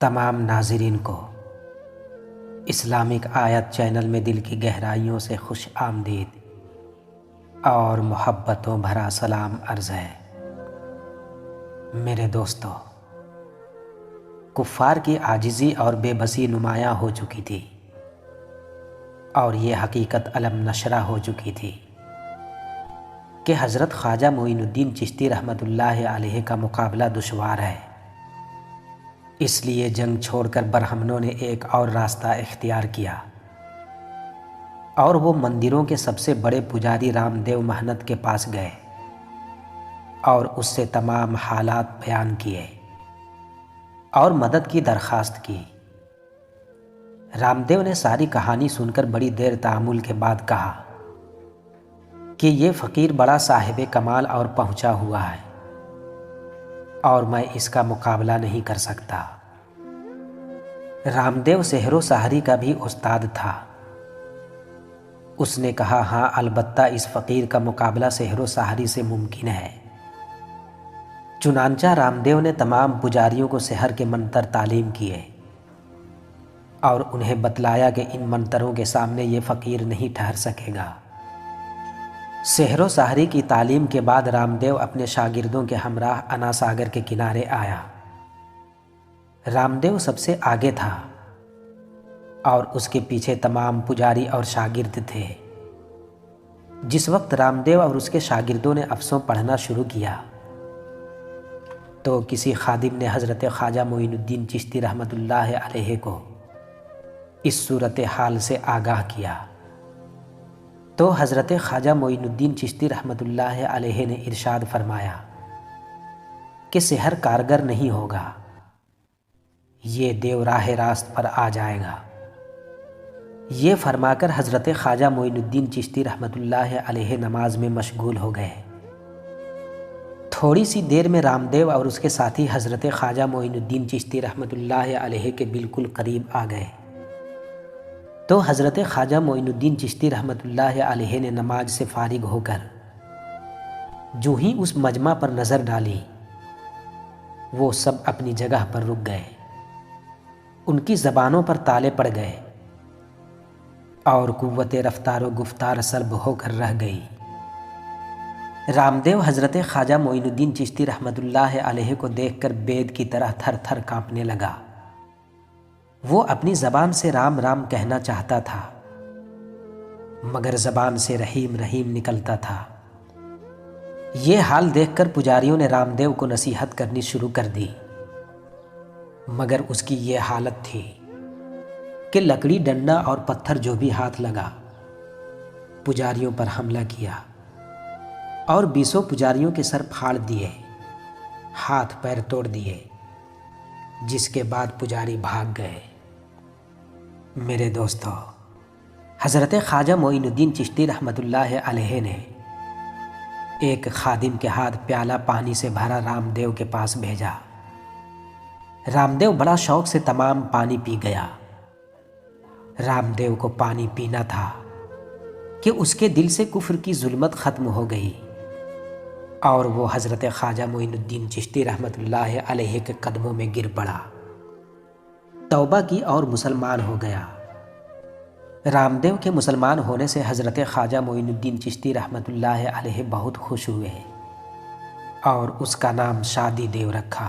تمام ناظرین کو اسلامک آیت چینل میں دل کی گہرائیوں سے خوش آمدید اور محبتوں بھرا سلام عرض ہے۔ میرے دوستو، کفار کی عاجزی اور بے بسی نمایاں ہو چکی تھی اور یہ حقیقت علم نشرہ ہو چکی تھی کہ حضرت خواجہ معین الدین چشتی رحمۃ اللہ علیہ کا مقابلہ دشوار ہے۔ اس لیے جنگ چھوڑ کر برہمنوں نے ایک اور راستہ اختیار کیا اور وہ مندروں کے سب سے بڑے پجاری رام دیو مہنت کے پاس گئے اور اس سے تمام حالات بیان کیے اور مدد کی درخواست کی۔ رام دیو نے ساری کہانی سن کر بڑی دیر تأمل کے بعد کہا کہ یہ فقیر بڑا صاحب کمال اور پہنچا ہوا ہے اور میں اس کا مقابلہ نہیں کر سکتا۔ رام دیو سحر و سحری کا بھی استاد تھا۔ اس نے کہا، ہاں البتہ اس فقیر کا مقابلہ سحر و سحری سے ممکن ہے۔ چنانچہ رام دیو نے تمام پجاریوں کو سحر کے منتر تعلیم کیے اور انہیں بتلایا کہ ان منتروں کے سامنے یہ فقیر نہیں ٹھہر سکے گا۔ سحر و سحری کی تعلیم کے بعد رام دیو اپنے شاگردوں کے ہمراہ انا ساگر کے کنارے آیا۔ رام دیو سب سے آگے تھا اور اس کے پیچھے تمام پجاری اور شاگرد تھے۔ جس وقت رام دیو اور اس کے شاگردوں نے افسوں پڑھنا شروع کیا تو کسی خادم نے حضرت خواجہ معین الدین چشتی رحمۃ اللہ علیہ کو اس صورتحال سے آگاہ کیا تو حضرت خواجہ معین الدین چشتی رحمۃ اللہ علیہ نے ارشاد فرمایا کہ سحر کارگر نہیں ہوگا، یہ دیو راہ راست پر آ جائے گا۔ یہ فرما کر حضرت خواجہ معین الدین چشتی رحمۃ اللہ علیہ نماز میں مشغول ہو گئے۔ تھوڑی سی دیر میں رام دیو اور اس کے ساتھی حضرت خواجہ معین الدین چشتی رحمۃ اللہ علیہ کے بالکل قریب آ گئے تو حضرت خواجہ معین الدین چشتی رحمۃ اللہ علیہ نے نماز سے فارغ ہو کر جو ہی اس مجمع پر نظر ڈالی وہ سب اپنی جگہ پر رک گئے، ان کی زبانوں پر تالے پڑ گئے اور قوت رفتار و گفتار سلب ہو کر رہ گئی۔ رام دیو حضرت خواجہ معین الدین چشتی رحمۃ اللہ علیہ کو دیکھ کر بید کی طرح تھر تھر کانپنے لگا۔ وہ اپنی زبان سے رام رام کہنا چاہتا تھا مگر زبان سے رحیم رحیم نکلتا تھا۔ یہ حال دیکھ کر پجاریوں نے رام دیو کو نصیحت کرنی شروع کر دی مگر اس کی یہ حالت تھی کہ لکڑی، ڈنڈا اور پتھر جو بھی ہاتھ لگا پجاریوں پر حملہ کیا اور 20 پجاریوں کے سر پھاڑ دیے، ہاتھ پیر توڑ دیے، جس کے بعد پجاری بھاگ گئے۔ میرے دوستو، حضرت خواجہ معین الدین چشتی رحمۃ اللہ علیہ نے ایک خادم کے ہاتھ پیالہ پانی سے بھرا رام دیو کے پاس بھیجا۔ رام دیو بڑا شوق سے تمام پانی پی گیا۔ رام دیو کو پانی پینا تھا کہ اس کے دل سے کفر کی ظلمت ختم ہو گئی اور وہ حضرت خواجہ معین الدین چشتی رحمۃ اللہ علیہ کے قدموں میں گر پڑا، توبہ کی اور مسلمان ہو گیا۔ رام دیو کے مسلمان ہونے سے حضرت خواجہ معین الدین چشتی رحمۃ اللہ علیہ بہت خوش ہوئے اور اس کا نام شادی دیو رکھا۔